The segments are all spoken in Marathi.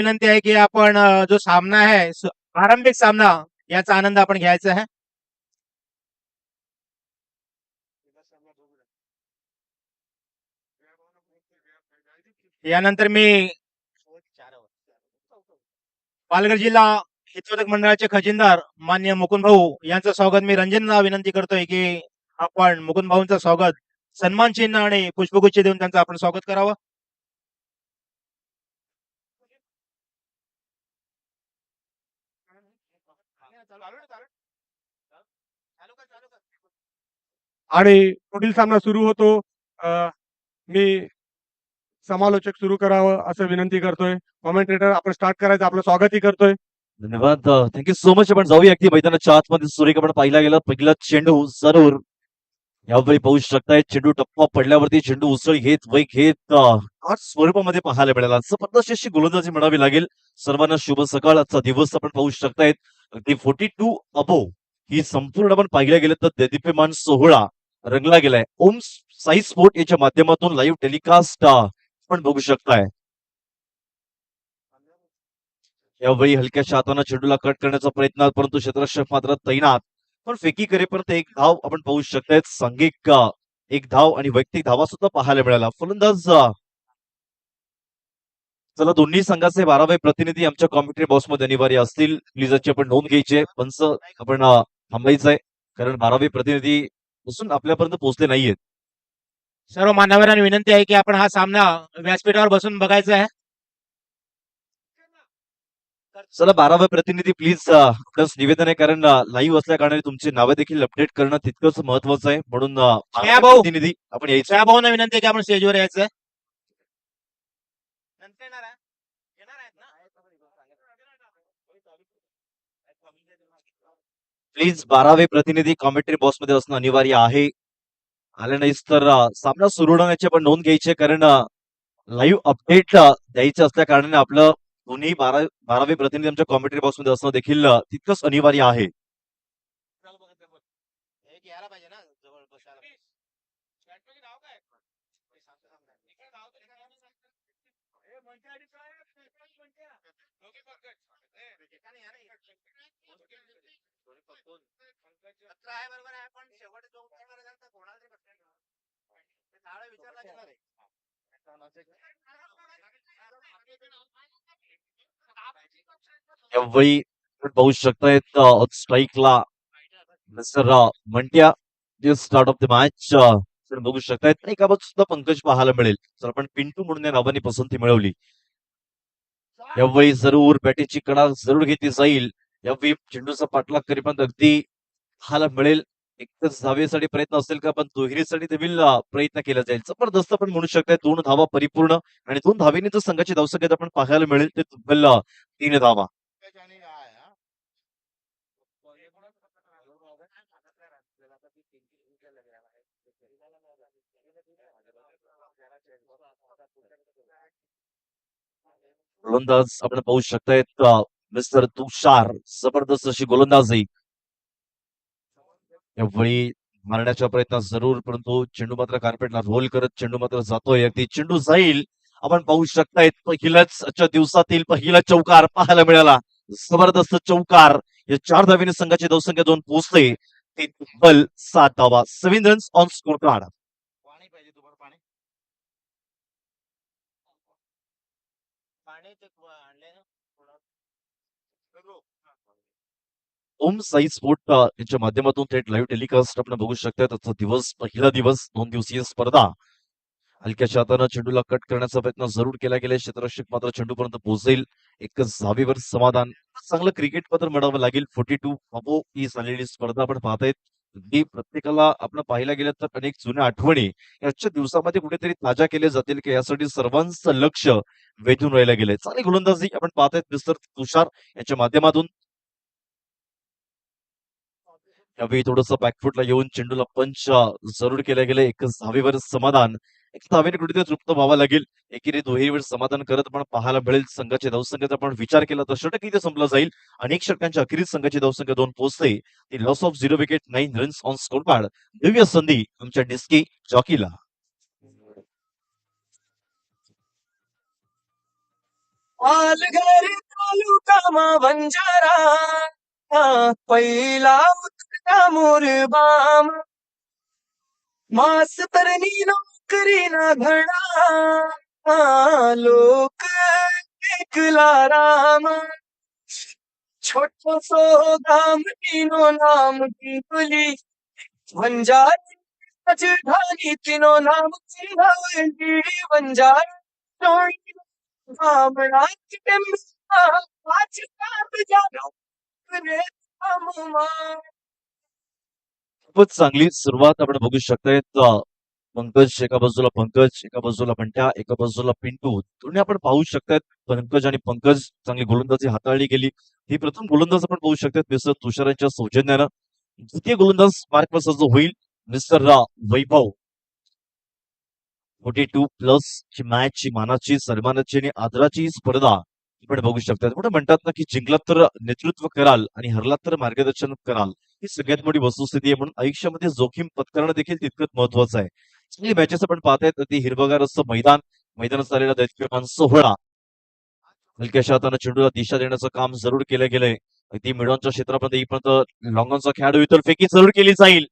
विनंती आहे की आपण जो सामना आहे प्रारंभिक सामना याचा आनंद आपण घ्यायचा आहे. यानंतर मी पालघर जिल्हा हितोदक मंडळाचे खजिनदार मान्य मुकुंद भाऊ यांचं स्वागत मी रंजनला विनंती करतोय की आपण मुकुंद भाऊंचं स्वागत सन्मान चिन्ह आणि पुष्पगुच्छ देऊन त्यांचं आपण स्वागत करावं. आणि पुढील सामना सुरू होतो. मी समालोचक सुरू करावं असं विनंती करतोय. कॉमेंटेटर आपण स्टार्ट करायचं, आपलं स्वागतही करतोय. धन्यवाद. Thank you so much. आपण जाऊया अगदी मैदानाच्या आतमध्ये. सुरेख आपण पाहिला गेला पहिला चेंडू जरूर यावेळी पाहू शकताय. चेंडू टप्पा पडल्यावरती चेंडू उसळ घेत वै घेत आज स्वरूपामध्ये पाहायला मिळाला. जबरदस्त अशी गोलंदाजी म्हणावी लागेल. सर्वांना शुभ सकाळ. आजचा दिवस आपण पाहू शकतायत अगदी 42 अबो ही संपूर्ण आपण पाहिल्या गेलं तर देदीप्यमान सोहळा रंगला गेलाय. ओम साई स्पोर्ट याच्या माध्यमातून लाईव्ह टेलिकास्ट आपण बघू शकताय. यावेळी हलक्याच्या हाताने चेंडूला कट करण्याचा प्रयत्न, परंतु क्षेत्ररक्षक मात्र तैनात. पण फेकी करेपर्यंत एक धाव आपण पाहू शकतायत. सांघिक एक धाव आणि वैयक्तिक धावा सुद्धा पाहायला मिळाला. फलंदाज चला दोन्ही संघाचे 12वे प्रतिनिधी आमच्या कॉमेंट्री बॉक्समध्ये अनिवार्य असतील. प्लीज याची आपण नोंद घ्यायची. पंच आपण थांबायचंय कारण 12वे प्रतिनिधी अजून आपल्यापर्यंत पोहोचले नाहीयेत. सर्व मान्यवरांना विनंती आहे की आपण हा सामना व्यासपीठावर बसून बघायचा आहे. चला 12वे प्रतिनिधी प्लीज आपल्यास निवेदन आहे कारण लाईव्ह असल्या कारणाने तुमची नावे देखील अपडेट करणं तितकंच महत्वाचं आहे. म्हणून प्रतिनिधी आपण यायचं. त्या भाऊंना विनंती आहे की आपण स्टेजवर यायचं. प्लीज 12वे प्रतिनिधी कॉमेंट्री बॉक्समध्ये असणं अनिवार्य आहे. आले नाहीच तर सामना सुरू होण्याची आपण नोंद घ्यायची कारण लाईव्ह अपडेट द्यायचं असल्या कारणाने आपलं दोन्ही 12वे प्रतिनिधी आमच्या कॉमेंट्री बॉक्समध्ये असणं देखील तितकंच अनिवार्य आहे. यावेळी पाहू शकतायत स्ट्राईकला mister Mantya start of the match बघू शकतायत. एका बाजूला सुद्धा पंकज पाहायला मिळेल. तर आपण पिंटू म्हणून या नावाने पसंती मिळवली. यावेळी जरूर बॅटीची कडा जरूर घेतली जाईल. यावेळी चेंडूचा पाठलाग करीपर्यंत अगदी पाहायला मिळेल. एकच धावेसाठी प्रयत्न असेल का पण दुहेरीसाठी देखील प्रयत्न केला जाईल. जबरदस्त आपण म्हणू शकताय. 2 धावा परिपूर्ण आणि 2 धावेने जर संघाची धावसंख्या आपण पाहायला मिळेल ते तब्बल 3 धावा. गोलंदाज आपण पाहू शकतायत मिस्टर तुषार. जबरदस्त अशी गोलंदाजी यावेळी मारण्याचा प्रयत्न जरूर, परंतु चेंडू मात्र कार्पेटला रोल करत चेंडू मात्र जातोय. अगदी चेंडू जाईल. आपण पाहू शकतायत पहिल्याच दिवसातील पहिला चौकार पाहायला मिळाला. जबरदस्त चौकार. या 4 धावेने संघाची धावसंख्या 2 पोहोचते. ते तब्बल 7 धावा. 7 runs on scorecard. Om Sai sport यांच्या माध्यमातून थेट लाईव्ह टेलिकास्ट आपण बघू शकता. त्याचा दिवस पहिला दिवस 2 दिवसीय स्पर्धा. हलक्याच्या हाताने चेंडूला कट करण्याचा प्रयत्न जरूर केला गेला. क्षेत्ररक्षक मात्र चेंडूपर्यंत पोहोचेल. एकच धावेवर समाधान. चांगलं क्रिकेट पत्र म्हणावं लागेल. 42 अबो ही झालेली स्पर्धा आपण पाहतायत. अगदी प्रत्येकाला आपण पाहायला गेलं तर अनेक जुन्या आठवणी याच्या दिवसामध्ये कुठेतरी ताज्या केल्या जातील की यासाठी सर्वांचं लक्ष वेधून राहिलं गेलंय. चांगली गोलंदाजी आपण पाहतायत मिस्टर तुषार यांच्या माध्यमातून. यावेळी थोडंसं बॅकफुटला येऊन चेंडूला पंच जरूर केलं गेलं. एकच धावेवर समाधान. एक धावेने कुठेतरी तृप्त व्हावं लागेल. एकीने दुहेरीवर समाधान करत पण पाहायला मिळेल. संघाच्या धावसंख्येचा आपण विचार केला तर षटक इथे संपलं जाईल. अनेक षटकांच्या अखेरीस संघाची धावसंख्या 2 पोहोचते. ती loss of 0 wicket 9 runs on score card. Divya संधी आमच्या डिस्की जॉकीला. पालघर तालुका बंजारा पहिला उतरला मोरबाम मास्तरनी नोकरी ना घडा लोक ऐकला राम छोटो सो दाम तीनो नाम टिकली बंजारी राजधानी तीनो नाम चिन्हावली बंजारा बामणाची टेंबा पाच काप जागा रे थांबवा. खूपच चांगली सुरुवात आपण बघू शकतायत. पंकज एका बाजूला पंकज, एका बाजूला बंट्या, एका बाजूला पिंटू. दोन्ही आपण पाहू शकतायत पंकज आणि पंकज चांगली गोलंदाजी हाताळली गेली. ही प्रथम गोलंदाज आपण पाहू शकतात मिस्टर तुषार यांच्या सौजन्यानं. द्वितीय गोलंदाज मार्कवर सज्ज होईल मिस्टर वैभव. 42+ ची मॅच ची मानाची सन्मानाची आणि आदराची स्पर्धा आपण बघू शकतात. म्हणून म्हणतात ना की जिंकलात तर नेतृत्व कराल आणि हरलात तर मार्गदर्शन कराल. ही सगळ्यात मोठी वस्तुस्थिती आहे. म्हणून आयुष्यामध्ये जोखीम पत्करणं देखील तितकंच महत्वाचं आहे. चांगली मॅचेस आपण पाहतायत. अगदी हिरवगार असं मैदानात झालेला दैत्यमान सोहळा. हलक्याशा हाताने चेंडूला दिशा देण्याचं काम जरूर केलं गेलंय. अगदी मिडॉनच्या क्षेत्रामध्ये येईपर्यंत लॉंगॉनचा खेळाडू इतर फेकी जरूर केली जाईल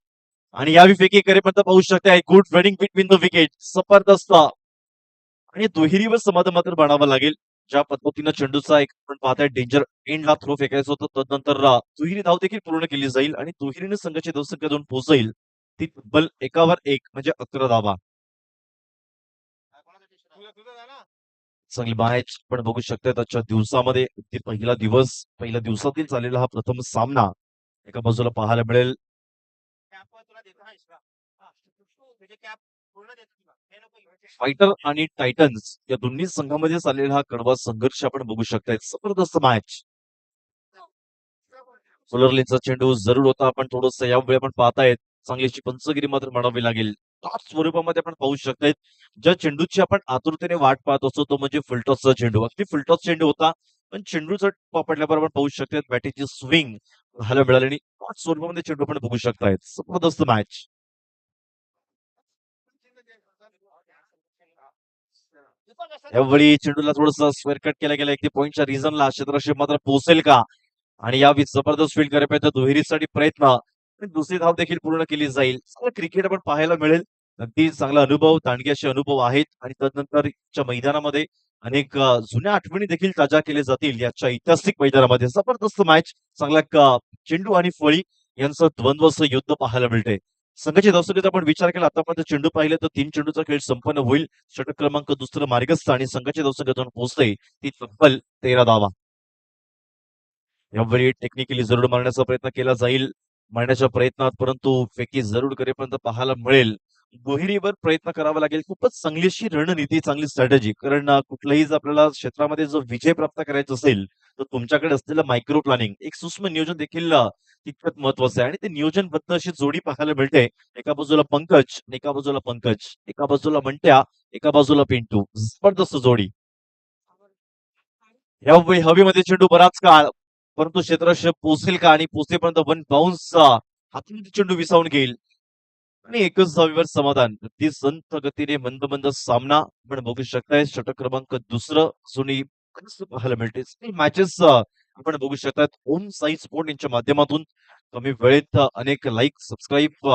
आणि यावी फेकी करेपर्यंत पाहू शकताय good running between the wicket. जबरदस्त आणि दुहेरीवर समाधान मात्र मानावं लागेल. ज्या पद्धतीनं चेंडूचा एक आपण पाहताय डेंजर एंडला थ्रो फेकायचं होतं तदनंतर दुहेरी धाव देखील पूर्ण केली जाईल आणि दुहेरीने संघाची धावसंख्या दोन पोहोचेल ती तब्बल 1वर 1 म्हणजे 11 धावा. चांगली मॅच आपण बघू शकताय. आजच्या दिवसामध्ये अगदी पहिल्या दिवसातील झालेला हा प्रथम सामना एका बाजूला पाहायला मिळेल. फायटर आणि टायटन्स या दोन्ही संघामध्ये चाललेला हा कडवा संघर्ष आपण बघू शकताय. जबरदस्त मॅच. सोलरलीचा चेंडू जरूर होता. आपण थोडस यावेळी आपण पाहतायत चांगलीची पंचगिरी मात्र म्हणावी लागेल. त्याच स्वरूपामध्ये आपण पाहू शकतायत ज्या चेंडूची आपण आतुरतेने वाट पाहत असतो तो म्हणजे फुलटॉसचा चेंडू. अगदी फुलटॉस चेंडू होता पण चेंडूचा पकडल्याबरोबर आपण पाहू शकतात बॅटिंगची स्विंग पाहायला मिळाली आणि त्याच स्वरूपामध्ये चेंडू आपण बघू शकतायत. जबरदस्त मॅच. यावेळी चेंडूला थोडस स्क्वेअर कट केला गेला. एक पॉईंटच्या रिझनला क्षेत्ररक्षक मात्र पोहोचेल का आणि यावी जबरदस्त फील्ड करायला दुहेरीसाठी प्रयत्न आणि दुसरी धाव देखील पूर्ण केली जाईल. चांगलं क्रिकेट आपण पाहायला मिळेल. अगदी चांगला अनुभव दांडगे असे अनुभव आहेत आणि तदनंतरच्या मैदानामध्ये अनेक जुन्या आठवणी देखील ताज्या केल्या जातील याच्या ऐतिहासिक मैदानामध्ये. जबरदस्त मॅच. चांगला चेंडू आणि फळी यांचं द्वंद्वचं युद्ध पाहायला मिळते. संघाची धावसंख्येचा आपण विचार केला आतापर्यंत चेंडू पाहिले तर 3 चेंडूचा खेळ संपन्न होईल. षटक क्रमांक दुसरं मार्गस्थ आणि संघाची धावसंख्या जाऊन पोहोचते ती तब्बल 13 धावा. यावेळी टेक्निकली जरूर मारण्याचा प्रयत्न केला जाईल मारण्याच्या प्रयत्नात परंतु फेकी जरूर करेपर्यंत पाहायला मिळेल. दुहेरीवर प्रयत्न करावा लागेल. खूपच चांगली अशी रणनीती चांगली स्ट्रॅटेजी. कारण कुठल्याही जर आपल्याला क्षेत्रामध्ये जो विजय प्राप्त करायचा असेल तर तुमच्याकडे असलेलं मायक्रो प्लॅनिंग एक सूक्ष्म नियोजन देखील तितकंच महत्वाचं आहे आणि ते नियोजनबद्ध अशी जोडी पाहायला मिळते. एका बाजूला पंकज एका बाजूला पंकज, एका बाजूला मंट्या एका बाजूला पिंटू. जबरदस्त जोडी. यावेळी हवेमध्ये चेंडू बराच काळ परंतु क्षेत्ररक्षक पोहोचेल का आणि पोहोचेपर्यंत वन बाउन्स हातमध्ये चेंडू विसावून घेईल आणि एकच धावेवर समाधान. अगदी संत गतीने मंद मंद सामना आपण बघू शकताय. षटक क्रमांक दुसरं जुनी पाहायला मिळते. मॅचेस आपण बघू शकतात ओम साई स्पोर्ट यांच्या माध्यमातून कमी वेळेत अनेक लाईक सबस्क्राईब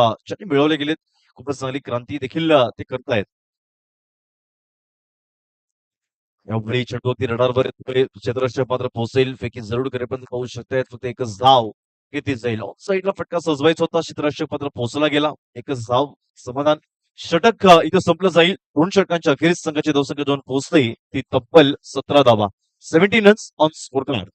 मिळवले गेलेत. खूपच चांगली क्रांती देखील ते करतायत. यावेळी चेंडू अगदी रडारवर क्षेत्ररक्षक मात्र पोहोचेल. फेकी जरूर करेपर्यंत पाहू शकतायत. फक्त एकच धाव किती जाईल. ऑफ साईडला फटका सजवायचा होता. क्षेत्ररक्षक मात्र पोहोचला गेला. एकच धाव समाधान. षटक इथं संपलं जाईल. 2 षटकांच्या अखेरीस संघाची धावसंख्या जाऊन पोहोचते ती तब्बल 17 धावा. 17 रन्स ऑन स्कोर कार्ड.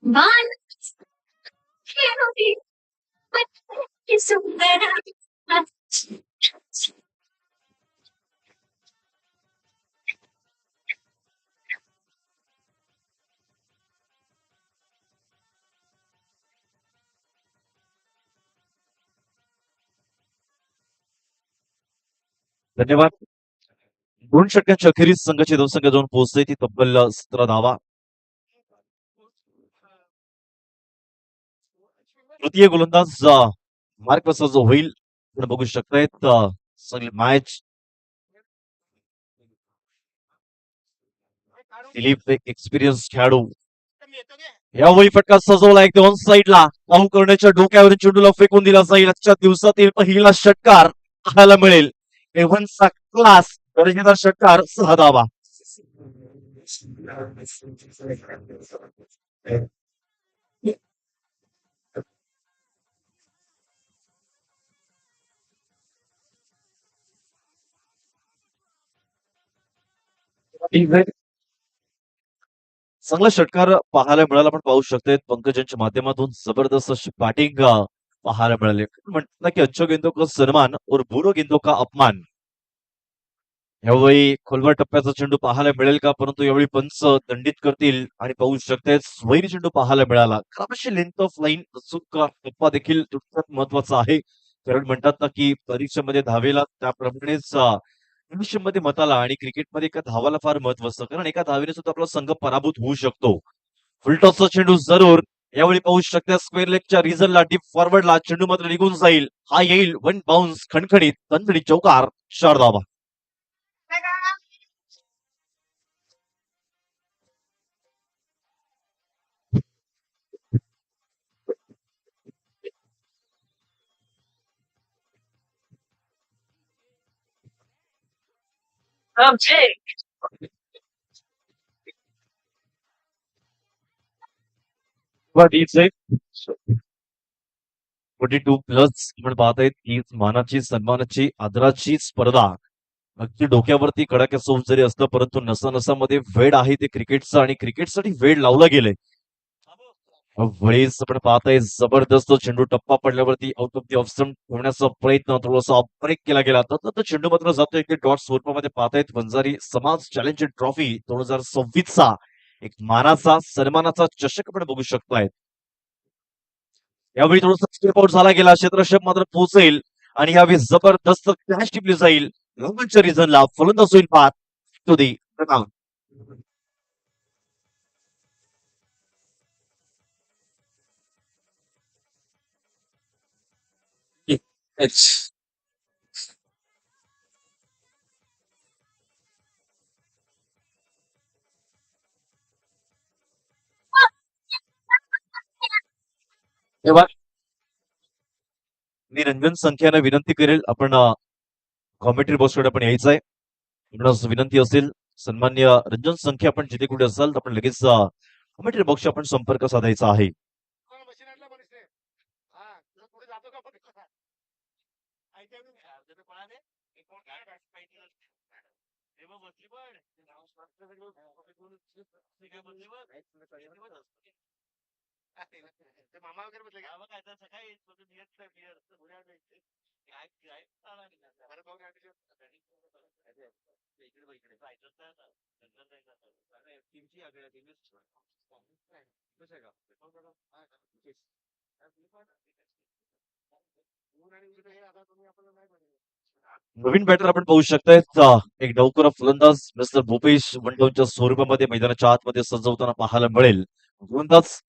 मान खेळोगी पण सुंदर धन्यवाद. 2 षटकांच्या अखेरीस संघाची धावसंख्या जाऊन पोहोचते ती तब्बल 17 धावा. तृतीय गोलंदाज मार्कस जो होईल आपण बघू शकतायत सगळी मॅच दिलीप एक एक्सपिरियन्स खेळाडू यावेळी फटका सजवला एक दोन साईडला पाहू करण्याच्या डोक्यावरून चेंडूला फेकून दिला जाईल आजच्या दिवसातील पहिला षटकार पाहायला मिळेल एव्हन्सचा क्लास दर्जेदार षटकार 6 धावा चांगला षटकार पाहायला मिळाला आपण पाहू शकतोय पंकजांच्या माध्यमातून जबरदस्त अशी बॅटिंग पाहायला मिळाली म्हणतात ना की अच्छो गेंदो का सन्मान और बुरो गेंदो का अपमान यावेळी खोलवर टप्प्याचा चेंडू पाहायला मिळेल का परंतु यावेळी पंच दंडित करतील आणि पाहू शकते स्वैरी चेंडू पाहायला मिळाला कारण अशी लेंथ ऑफ लाईन अचूक टप्पा देखील तितकाच महत्वाचा आहे कारण म्हणतात ना की परीक्षेमध्ये धावेला त्याप्रमाणेच मध्ये मताला आणि क्रिकेटमध्ये एका धावाला फार महत्व असतं कारण एका धावेने सुद्धा आपला संघ पराभूत होऊ शकतो फुलटॉसचा चेंडू जरूर यावेळी पाहू शकता स्क्वेअर लेगच्या रिझनला डीप फॉरवर्डला चेंडू मात्र निघून जाईल हा येईल वन बाउन्स खणखणीत तंदडी चौकार 4 धावा टू प्लस आपण पाहतायत ही मानाची सन्मानाची आदराची स्पर्धा अगदी डोक्यावरती कडाक्या सोप जरी असलं परंतु नसानसामध्ये वेळ आहे ते क्रिकेटचं आणि क्रिकेटसाठी वेळ लावला गेलाय वेळेस आपण पाहताय जबरदस्त चेंडू टप्पा पडल्यावरती out of the off stump ठेवण्याचा प्रयत्न थोडासा ब्रेक केला गेला तर चेंडू मात्र जातोय की डॉट स्वरूपामध्ये पाहतायत वंजारी समाज चॅलेंजर ट्रॉफी 2026चा एक मानाचा सन्मानाचा चषक आपण बघू शकताय यावेळी थोडासा स्टेप आउट झाला गेला क्षेत्रक्षेप मात्र पोहोचेल आणि यावेळी जबरदस्त कॅच टिपली जाईल लॉंगच्या रिझनला फलंदाज होईल पाच टू दी ग्राउंड मी रंजन संख्याने विनंती करेल आपण कॉमेंट्री बॉक्सकडे आपण यायचंय आपणास विनंती असेल सन्मान्य रंजन संख्या आपण जिथे कुठे असाल तर आपण लगेच कॉमेंट्री बॉक्सशी आपण संपर्क साधायचा आहे मामा वगैरे बसले काय सकाळी नवीन बॅटर आपण पाहू शकताय एक डावखुरा फलंदाज मिस्टर भूपेश वंडोच्या स्वरूपामध्ये मैदानाच्या आतमध्ये सजवताना पाहायला मिळेल गोलंदाज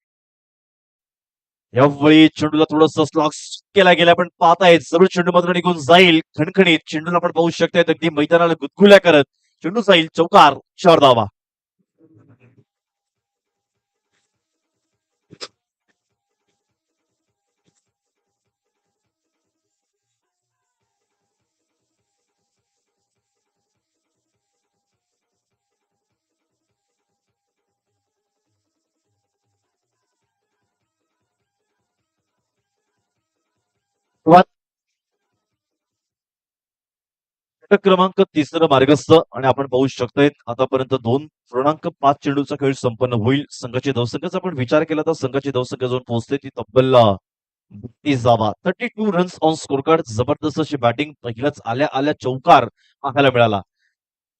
यावेळी चेंडूला थोडस स्लॉक केला गेला पण पाहतायत सर्व चेंडू मात्र निघून जाईल खणखणीत चेंडूला आपण पाहू शकतायत अगदी मैदानाला गुदगुल्या करत चेंडू जाईल चौकार 4 धावा षटक क्रमांक 3 मार्गस्थ आणि आपण पाहू शकतोय आतापर्यंत 2.5 चेंडूचा खेळ संपन्न होईल संघाची धावसंख्येचा आपण विचार केला तर संघाची धावसंख्या जाऊन पोहोचते ती तब्बल 32 धावा 32 रन्स ऑन स्कोर कार्ड जबरदस्त अशी बॅटिंग पहिल्याच आल्या आल्या चौकार पाहायला मिळाला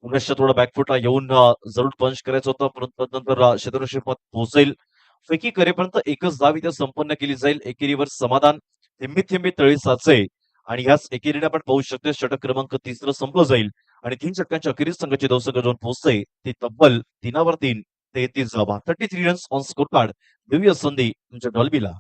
पुनश्च थोडा बॅकफुटला येऊन जरूर पंच करायचं होतं परंतु नंतर क्षेत्रक्षेपात पोहोचेल फेकी करेपर्यंत एकच धाव इथे संपन्न केली जाईल एकेरीवर समाधान थेंबे थेंबे तळी साचे आणि ह्याच एकेरीने आपण पाहू शकतो षटक क्रमांक 3 संपलं जाईल आणि 3 षटकांच्या अखेरीस संघाची धावसंख्या जाऊन पोहोचते ती तब्बल 3 33 धावा 33 रन्स ऑन स्कोर कार्ड देऊया संधी तुमच्या डॉल्बीला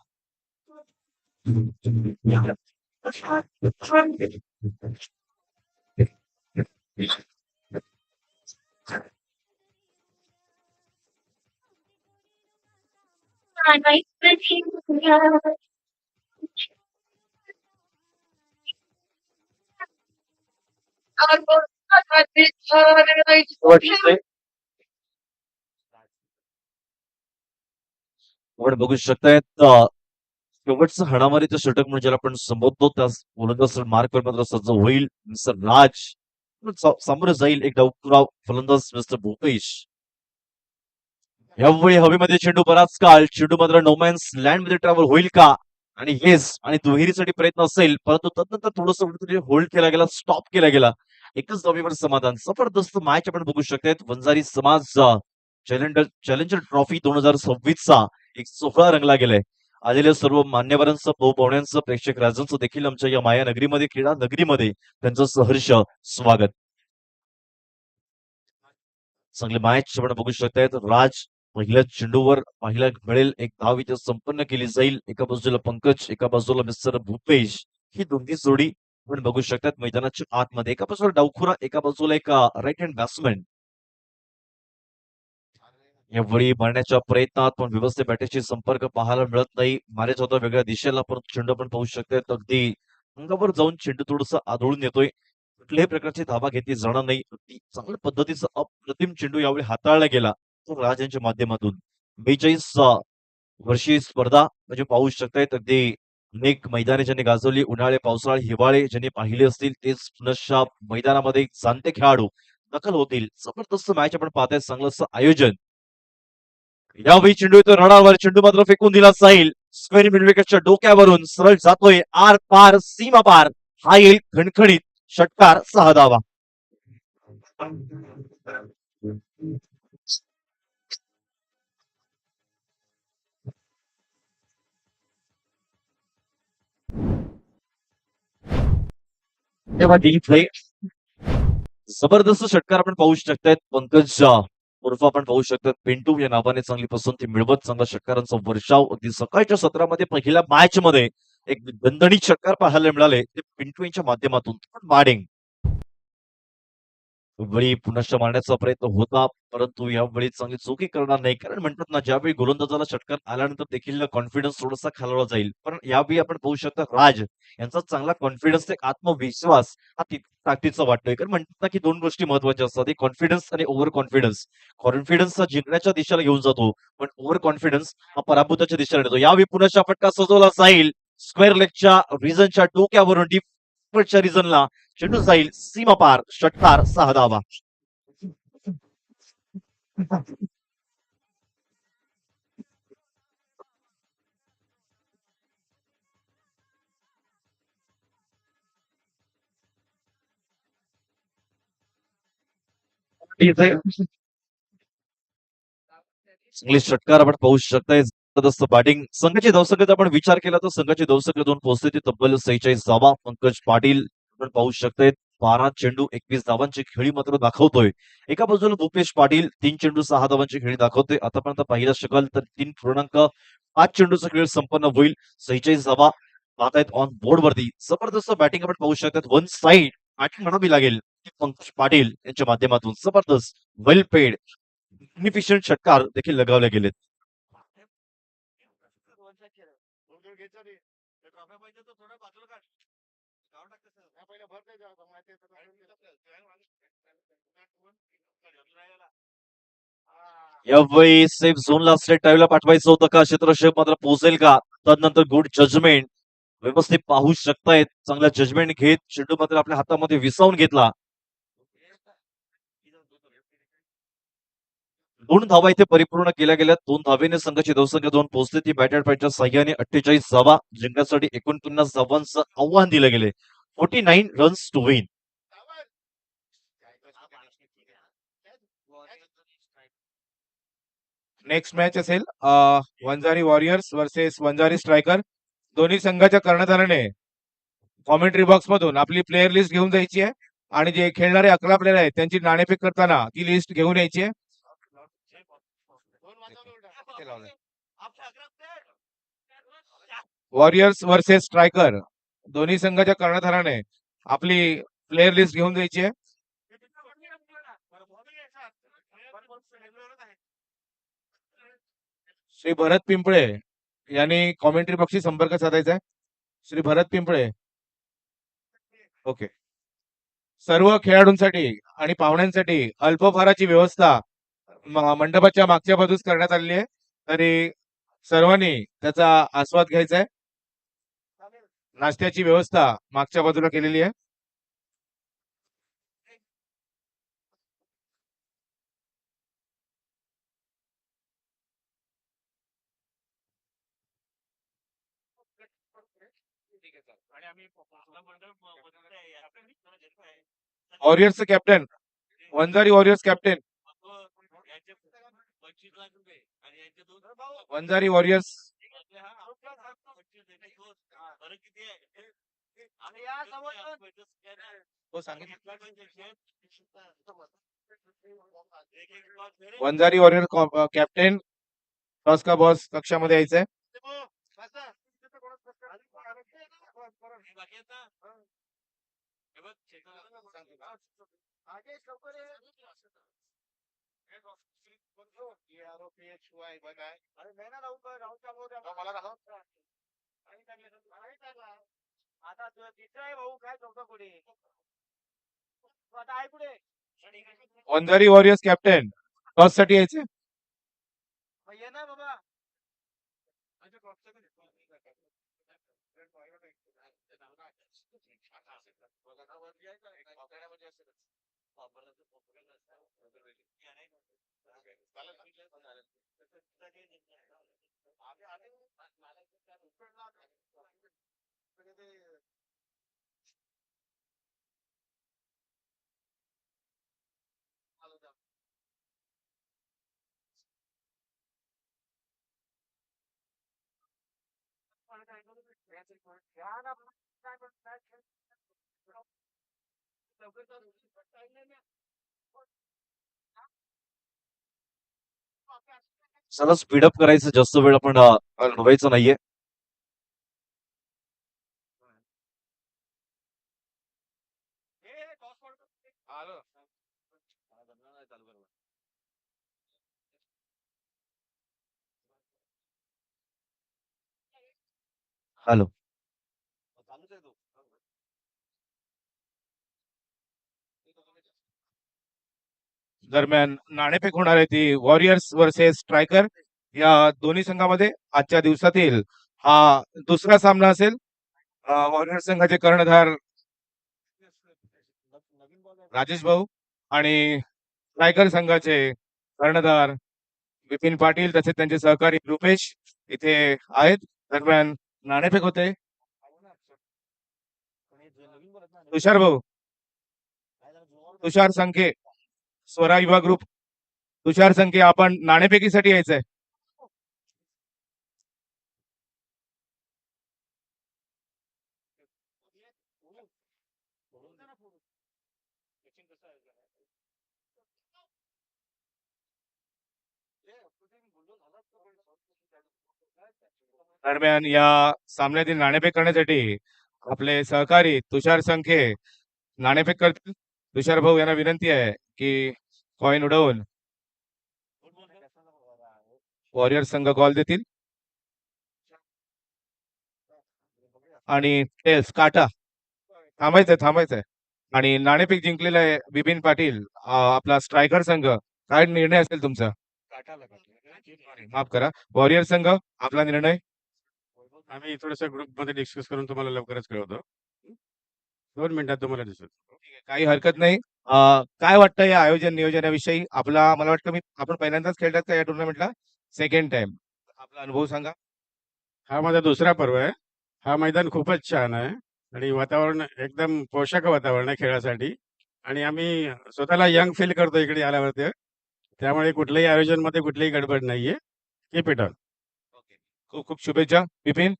आपण बघू शकतायत शेवटचं हाणामारीचं षटक म्हणजे ज्याला आपण संबोधतो त्या गोलंदाज मार्कवर मात्र सज्ज होईल मिस्टर राज. सामोरं जाईल एक डावखुरा फलंदाज मिस्टर भूपेश. यावेळी हवेमध्ये चेंडू बराच काळ चेंडू मात्र नोमॅन्स लँड मध्ये ट्रॅव्हल होईल का आणि येस आणि दुहेरीसाठी प्रयत्न असेल परंतु तदनंतर थोडस होल्ड केला गेला स्टॉप केला गेला. एकच धावेवर समाधान. जबरदस्त मॅच आपण बघू शकतायत. वंजारी समाज चॅलेंजर ट्रॉफी 2026 चा एक सोहळा रंगला गेलाय. आलेल्या सर्व मान्यवरांचं पाहुण्यांचं प्रेक्षक राजांचं देखील आमच्या या माया नगरीमध्ये क्रीडा नगरीमध्ये त्यांचं सहर्ष स्वागत. चांगले मॅच आपण बघू शकतायत. राज पहिल्या चेंडूवर पहिला मिळेल एक धाव इथे संपन्न केली जाईल. एका बाजूला पंकज एका बाजूला मिस्टर भूपेश ही दोन्ही जोडी आपण बघू शकतात मैदानाच्या आतमध्ये. एका बाजूला डावखुरा एका बाजूला एक राईट हँड बॅट्समॅन. यावेळी मारण्याच्या प्रयत्नात पण व्यवस्थित बॅटरीशी संपर्क पाहायला मिळत नाही. मारायचा होता वेगळ्या दिशेला पण चेंडू आपण पाहू शकतात अगदी अंगावर जाऊन चेंडू थोडस आदळून येतोय. कुठल्याही प्रकारची धावा घेतली जाणार नाही. अगदी चांगल्या पद्धतीचा अप्रतिम चेंडू यावेळी हाताळला गेला तो राज यांच्या माध्यमातून. 42 वर्षीय स्पर्धा म्हणजे पाहू शकतायत अगदी अनेक मैदाने ज्यांनी गाजवली उन्हाळे पावसाळे हिवाळे ज्यांनी पाहिले असतील तेच पुनश्च मैदानामध्ये जाणते खेळाडू दखल होतील. जबरदस्त मॅच आपण पाहताय. चांगलं असं आयोजन. यावेळी चेंडू येतो रडावर चेंडू मात्र फेकून दिला जाईल. स्क्वेअर मिडविकेटच्या डोक्यावरून सरळ जातोय आर पार सीमा पार. हा येईल खणखणीत षटकार 6 धावा. तेव्हा डीप प्ले जबरदस्त षटकार आपण पाहू शकतायत. पंकज उर्फ आपण पाहू शकतात पिंटू या नावाने चांगली पसंती मिळवत चांगला षटकारांचा वर्षाव अगदी सकाळच्या सत्रामध्ये पहिल्या मॅच मध्ये एक दणदणीत षटकार पाहायला मिळाले ते पिंटू यांच्या माध्यमातून. बॅटिंग वेळी पुनश्च मारण्याचा प्रयत्न होता परंतु यावेळी चांगली चुकी करणार नाही. कारण म्हणतात ना ज्यावेळी गोलंदाजाला षटकार आल्यानंतर देखील कॉन्फिडन्स थोडासा खालवला जाईल. पण यावेळी आपण पाहू शकता राज यांचा चांगला कॉन्फिडन्स एक आत्मविश्वास हा ताकदीचा वाटतोय. कारण म्हणतात ना की दोन गोष्टी महत्वाच्या असतात एक कॉन्फिडन्स आणि ओव्हर कॉन्फिडन्स. कॉन्फिडन्स हा जिंकण्याच्या दिशेला घेऊन जातो पण ओव्हर कॉन्फिडन्स हा पराभूताच्या दिशेला नेतो. यावेळी पुनश्च फटका सजवला जाईल स्क्वेअर लेगच्या रिझनच्या डोक्यावरून डीपच्या रिझनला चेंडू जाईल सीमा पार षटकार 6 धावा. चांगले षटकार आपण पाहू शकताय. जबरदस्त बॅटिंग. संघाची धावसंख्येचा आपण विचार केला तर संघाची धावसंख्या 2 पोहोचते ती तब्बल 46 धावा. पंकज पाटील आपण पाहू शकतायत 12 चेंडू 21 धावांची खेळी मात्र दाखवतोय. एका बाजूला भूपेश पाटील 3 चेंडू 6 धावांची खेळी दाखवतोय. आतापर्यंत पाहिला शकाल तर 3.5 चेंडूचा खेळ संपन्न होईल. 46 धावा पाहतायत ऑन बोर्ड वरती. जबरदस्त बॅटिंग आपण पाहू शकतात. वन साइड बॅटिंग म्हणावी लागेल पंकज पाटील यांच्या माध्यमातून. जबरदस्त वेल पेड इनिफिशियंट षटकार देखील लगावले गेलेत. यावेळी सेफ झोनला स्ट्रेट ड्राईव्हला पाठवायचं होतं का क्षेत्ररक्षक मात्र पोहोचेल का. तदनंतर गुड जजमेंट व्यवस्थित पाहू शकतायत. चांगला जजमेंट घेत चेंडू मात्र आपल्या हातामध्ये विसावून घेतला. 2 धावा इथे परिपूर्ण केल्या गेल्या. 2 धावेने संघाची धावसंख्या 2 पोहोचते ती बॅटर पॅटच्या साह्याने 48 धावा जिंकण्यासाठी 49 धावांचं आव्हान दिलं गेले. 49 runs to win. Next match असेल Vanjari warriors versus Vanjari striker. दोन्ही संघाच्या कर्णधाराने कॉमेंट्री बॉक्स मधून आपली प्लेअर लिस्ट घेऊन जायची आहे आणि जे खेळणारे 11 प्लेयर आहेत त्यांची नाणेफेक करताना ती लिस्ट घेऊन यायची आहे. वॉरियर्स वर्सेस स्ट्रायकर दोन्ही संघाच्या कर्णधाराने आपली प्लेयर लिस्ट घेऊन जायची आहे. श्री भरत पिंपळे यांनी कॉमेंट्री बॉक्सशी संपर्क साधायचा आहे. श्री भरत पिंपळे. ओके. सर्व खेळाडूंसाठी आणि पाहुण्यांसाठी अल्पहाराची व्यवस्था मंडपाच्या मागच्या बाजूस करण्यात आलेली आहे. तरी सर्वांनी त्याचा आस्वाद घ्यायचा आहे. नाश्त्याची व्यवस्था मागच्या बाजूला केलेली आहे. वॉरियर्सचे captain Vanjari warriors captain Vanjari warriors हो सांगितलं. वंजारी वॉरियर कॅप्टन टॉस का बॉस कक्षामध्ये यायचंय. वंजारी वॉरियर्स कॅप्टन टॉस साठी यायचे. चला स्पीडअप करायचं, जास्त वेळ आपण घालवायचं नाहीये. हॅलो. दरम्यान नाणेफेक होणार आहे ती वॉरियर्स वर्सेस स्ट्रायकर या दोन्ही संघामध्ये आजच्या दिवसातील हा दुसरा सामना असेल. वॉरियर्स संघाचे कर्णधार राजेश भाऊ आणि स्ट्रायकर संघाचे कर्णधार विपिन पाटील तसेच त्यांचे सहकारी रुपेश इथे आहेत. दरम्यान नाणेफेक होते. तुषार भाऊ, तुषार संखे, स्वरा युवा ग्रुप, तुषार संखे, आपण नाणेफेकीसाठी यायचंय. दरम्यान या सामन्यातील नाणेफेक करण्यासाठी आपले सहकारी तुषार संखे नाणेफेक करतील. तुषार भाऊ यांना विनंती आहे की कॉइन उडवून वॉरियर संघ कॉल देतील आणि टेल्स काटा थांबायचंय आणि नाणेफेक जिंकलेला आहे विपिन पाटील. आपला स्ट्रायकर संघ, काय निर्णय असेल तुमचा? माफ करा, वॉरियर संघ आपला निर्णय. आम्ही थोडस ग्रुपमध्ये डिस्कस करून तुम्हाला लवकरच कळवतो. 2 मिनिटात तुम्हाला दिसेल. काही हरकत नाही. काय वाटतं या आयोजन नियोजनाविषयी? मला वाटतं आपण पहिल्यांदाच खेळतात का या टुर्नामेंटला? Second time. आपला अनुभव सांगा. हा माझा दुसरा पर्व आहे. हा मैदान खूपच छान आहे आणि वातावरण एकदम पोषक वातावरण आहे खेळासाठी आणि आम्ही स्वतःला यंग फील करतो इकडे आल्यावरती. त्यामुळे कुठल्याही आयोजन मध्ये कुठलीही गडबड नाहीये. Keep it on. खूप खूप शुभेच्छा विपिन.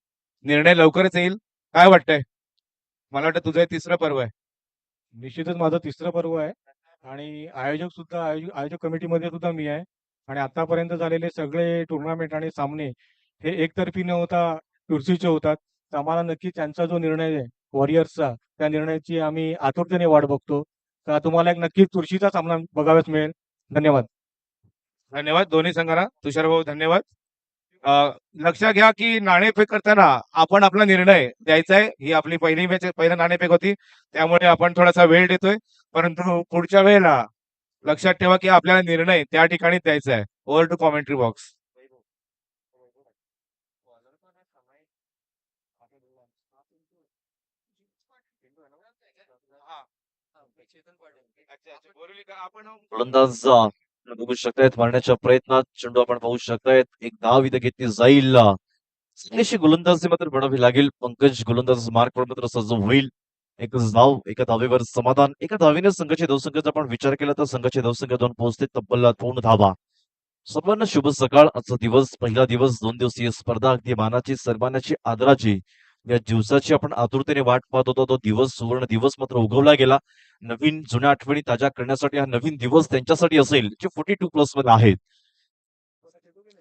निर्णय लवकरच येईल. काय वाटतंय? मला वाटतं तुझं हे तिसरं पर्व आहे. निश्चितच माझं तिसरं पर्व आहे आणि आयोजक कमिटीमध्ये सुद्धा मी आहे आणि आतापर्यंत झालेले सगळे टुर्नामेंट आणि सामने हे एकतर्फी न होता चुरशीचे होतात. तर आम्हाला नक्की त्यांचा जो निर्णय आहे वॉरियर्सचा, त्या निर्णयाची आम्ही आतुरतेने वाट बघतो. तर तुम्हाला एक नक्कीच चुरशीचा सामना बघावयास मिळेल. धन्यवाद. धन्यवाद दोन्ही संघाला. तुषार भाऊ धन्यवाद. लक्षात घ्या की नाणेफेक करताना आपण आपला निर्णय द्यायचा आहे. ही आपली पहिली मॅच पहिला नाणेफेक होती, त्यामुळे आपण थोडासा वेळ देतोय. परंतु पुढच्या वेळेला लक्षात ठेवा की आपल्याला निर्णय त्या ठिकाणी द्यायचा आहे. Over to commentary box. गोलंदाज बघू शकतायत मारण्याच्या प्रयत्नात चेंडू आपण पाहू शकतायत. एक धाव इथे घेतली जाईल. चांगलीशी गोलंदाजी मात्र म्हणावी लागेल. पंकज गोलंदाज मार्कवर मात्र सज्ज होईल. एकच धाव, एका धावेवर समाधान. एका धावेने संघाचे धावसंख्येचा आपण विचार केला तर संघाची धावसंख्या 2 पोहोचते तब्बल 2 धावा. सर्वांना शुभ सकाळ. आजचा दिवस पहिला दिवस 2 दिवसीय स्पर्धा अगदी मानाची सन्मानाची आदराची या दिवसाची आपण आतुरतेने वाट पाहत होतो. तो दिवस सुवर्ण दिवस मात्र उगवला गेला. नवीन जुन्या आठवणी ताज्या करण्यासाठी हा नवीन दिवस त्यांच्यासाठी असेल जे 42 प्लस मध्ये आहेत.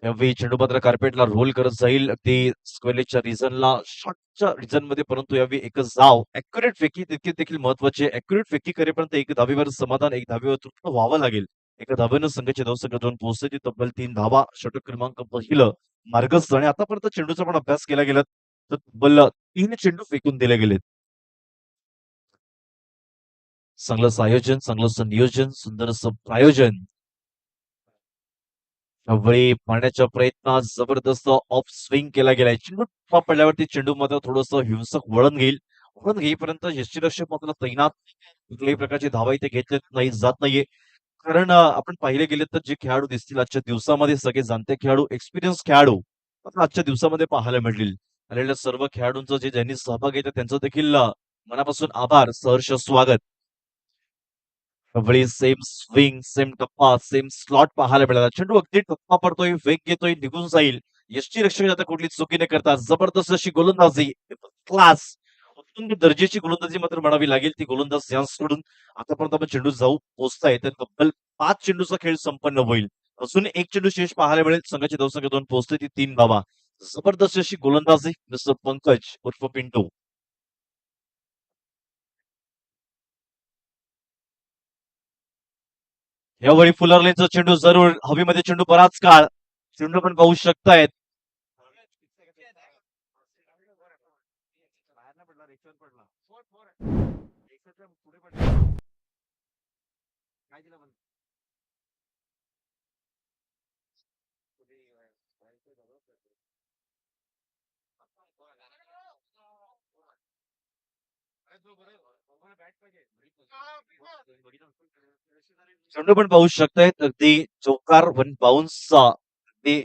यावेळी चेंडू मात्र कार्पेटला रोल करत जाईल ते स्क्वेअरच्या रिझनला शॉर्टच्या रिझन मध्ये. परंतु यावेळी एकच धाव अॅक्युरेट फेकी तितकी देखील महत्वाची. अॅक्युरेट फेकी करेपर्यंत एक धावेवर समाधान, एक धावेवर तृप्त व्हावं लागेल. एका धावेनं संघाची धावसंख्या 2 पोहोचते ती तब्बल 3 धावा. षटक क्रमांक पहिलं मार्गस्थ आणि आतापर्यंत चेंडूचा पण अभ्यास केला गेला तर तब्बल 3 चेंडू फेकून दिले गेलेत. चांगलंच आयोजन, चांगलंच नियोजन, सुंदर असं प्रायोजन. यावेळी पाण्याच्या प्रयत्नात जबरदस्त ऑफ स्विंग केला गेलाय. चेंडू टॉप पडल्यावरती चेंडू मात्र थोडंसं हिंसक वळण घेईल. वळण घेईपर्यंत यष्टीरक्षक मात्र तैनात. कुठल्याही प्रकारची धावा इथे घेतले नाही जात नाहीये. कारण आपण पाहिले गेले तर जे खेळाडू दिसतील आजच्या दिवसामध्ये सगळे जाणते खेळाडू, एक्सपिरियन्स खेळाडू मात्र आजच्या दिवसामध्ये पाहायला मिळतील. आलेल्या सर्व खेळाडूंचं जे ज्यांनी सहभाग घेतला त्यांचं देखील मनापासून आभार, सहर्ष स्वागत. यावेळी सेम स्विंग, सेम टप्पा, सेम स्लॉट पाहायला मिळाला. चेंडू अगदी टप्पा पडतोय, वेग घेतोय, निघून जाईल. यष्टीरक्षक आता कुठली चुकी न करता जबरदस्त अशी गोलंदाजी, क्लास, उत्तुंग दर्जाची गोलंदाजी मात्र म्हणावी लागेल. ती गोलंदाज यांकडून आतापर्यंत आपण चेंडू जाऊ पोहोचताय तर तब्बल 5 चेंडूचा खेळ संपन्न होईल. अजून एक चेंडू शेष पाहायला मिळेल. संघाची धावसंख्या 2 पोहोचते ती 3 धावा. जबरदस्त अशी गोलंदाजी मिस्टर पंकज उर्फ पिंटू. यावेळी फुलरलेनचा चेंडू जरूर हवेमध्ये. चेंडू बराच काळ चेंडू पण पाहू शकतायत. चेंडू पण पाहू शकतायत. अगदी चौकार वन बाउन्स ते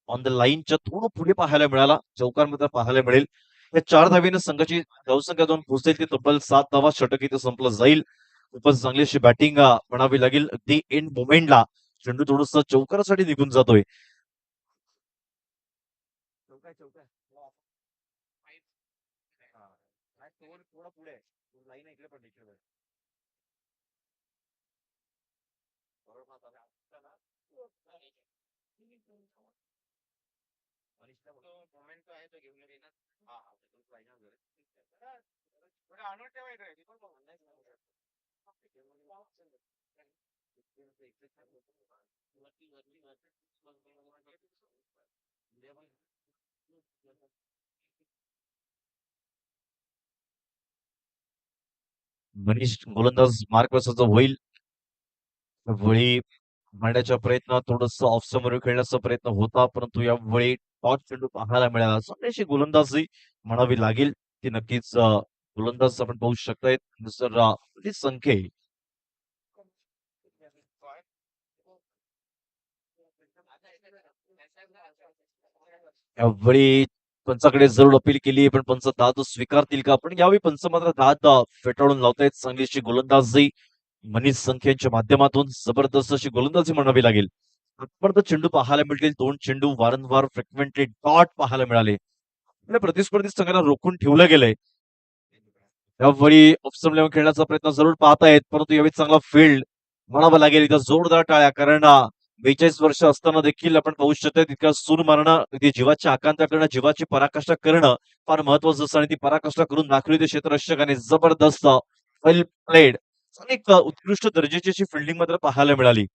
ऑन द लाईनच्या थोडं पुढे पाहायला मिळाला. चौकार मात्र पाहायला मिळेल. या 4 धावेनं संघाची धावसंख्या 2 पोहोचेल ती तब्बल 7 धावा. षटक इथे संपलं जाईल. खूपच चांगली अशी बॅटिंग म्हणावी लागेल. अगदी एंड मोमेंटला चेंडू थोडस चौकारासाठी निघून जातोय. मनीष गोलंदाज मार्कवर सज्ज होईल. यावेळी मारण्याच्या प्रयत्नात थोडस ऑफ समोर खेळण्याचा प्रयत्न होता परंतु यावेळी टॉच चेंडू पाहायला मिळाला. चांगलीशी गोलंदाजी म्हणावी लागेल. ती नक्कीच गोलंदाज आपण पाहू शकतायत मिस्टर संख्ये. यावेळी पंचाकडे जरूर अपील केली पण पंच दाद स्वीकारतील का? पण यावेळी पंच मात्र दाद फेटाळून लावतायत. चांगलीशी गोलंदाजी मनीष संख्येच्या माध्यमातून जबरदस्त अशी गोलंदाजी म्हणावी लागेल. आतापर्यंत चेंडू पाहायला मिळतील. 2 चेंडू वारंवार फ्रिक्वेंटली डॉट पाहायला मिळाले. आपल्या प्रतिस्पर्धी संघाला रोखून ठेवलं गेलंय. यावेळी ऑफस्टंप लेवल खेळण्याचा प्रयत्न जरूर पाहतायत परंतु यावेळी चांगला फील्ड म्हणावा लागेल. इथं जोरदार टाळ्या कारण 42 वर्ष असताना देखील आपण पाहू शकतो तितका सूर मारणं, अगदी जीवाची आकांक्षा करणं, जीवाची पराकाष्ठा करणं फार महत्वाचं असतं आणि ती पराकाष्ठा करून दाखवली त्या क्षेत्ररक्षकाने. जबरदस्त वेल प्लेड. एक उत्कृष्ट दर्जाची अशी फिल्डिंग मात्र पाहायला मिळाली.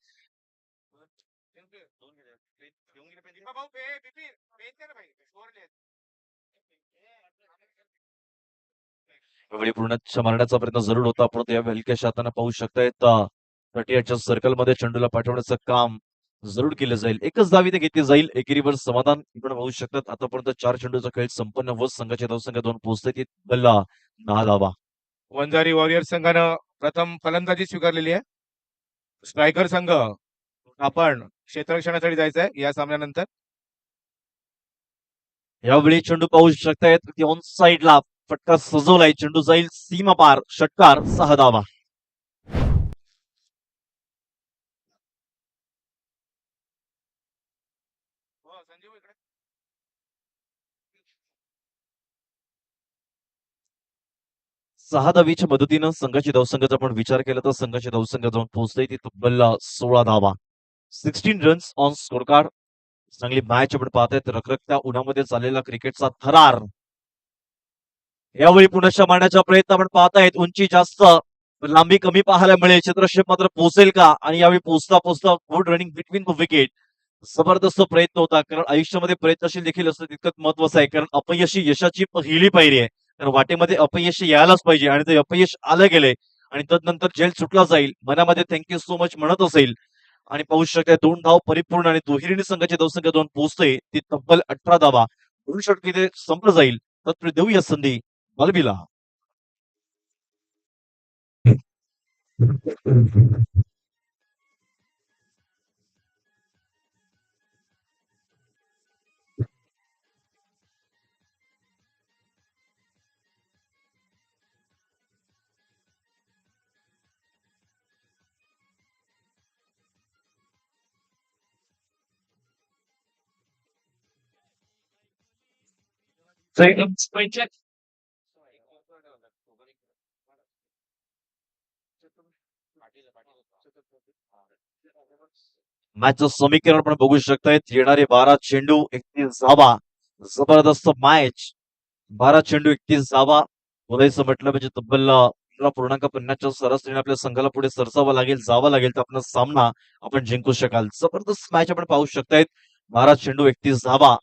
यावेळी पूर्ण मारण्याचा प्रयत्न जरूर होता, परंतु या हलक्याशा हाताने पाहू शकतायत 38च्या सर्कलमध्ये चेंडूला पाठवण्याचं काम जरूर केलं जाईल. एकच धाव इथे घेतली जाईल. एकेरीवर समाधान आपण पाहू शकतात. आतापर्यंत 4 चेंडूचा खेळ संपन्न होत संघाचे धावसंख्या 2 पोहोचते. बल्ला 10 धावा. वंजारी वॉरियर्स संघानं प्रथम फलंदाजी स्वीकारलेली आहे. स्ट्रायकर संघ आपण क्षेत्ररक्षणासाठी जायचंय या सामन्यानंतर. यावेळी चेंडू पाहू शकतायत की ऑन साइडला फटका सजवलाय. चेंडू जाईल सीमा पार. षटकार 6 धावा. सहा धावीच्या मदतीनं संघाची धावसंख्येचा आपण विचार केला तर संघाची धावसंख्या जाऊन पोहोचते ती तब्बल 16 धावा. 16 रन्स ऑन स्कोर कार्ड. चांगली मॅच आपण पाहतायत. रखरखत्या उन्हामध्ये चाललेला क्रिकेटचा थरार यावेळी पुनश्च मारण्याचा प्रयत्न आपण पाहतायत. उंची जास्त, लांबी कमी पाहायला मिळेल. क्षेत्रक्षेप मात्र पोहोचेल का? आणि यावेळी पोहोचता पोहोचता good running between the wicket. जबरदस्त प्रयत्न होता, कारण आयुष्यामध्ये प्रयत्नशील देखील असणं तितकंच महत्वाचं आहे, कारण अपयश ही यशाची पहिली पायरी आहे. तर वाटेमध्ये अपयश यायलाच पाहिजे आणि ते अपयश आलं गेले आणि तदनंतर जेल सुटला जाईल. मनामध्ये थँक्यू सो मच म्हणत असेल आणि पाहू शकता 2 धाव परिपूर्ण आणि दुहेरीने संघाची धावसंख्या 2 पोहोचते ती तब्बल 18 धावा. 2 षटके ते संपलं जाईल. तर देऊया संधी बलबीला. मॅचचं समीकरण पण बघू शकतायत. येणारे 12 चेंडू 31 धावा. जबरदस्त मॅच. 12 चेंडू 31 धावा. बोलायचं म्हटलं म्हणजे तब्बल 15.50च्या सरासरीने आपल्या संघाला पुढे सरसावं लागेल, जावं लागेल तर आपला सामना आपण जिंकू शकाल. जबरदस्त मॅच आपण पाहू शकतायत. 12 चेंडू 31 धावा.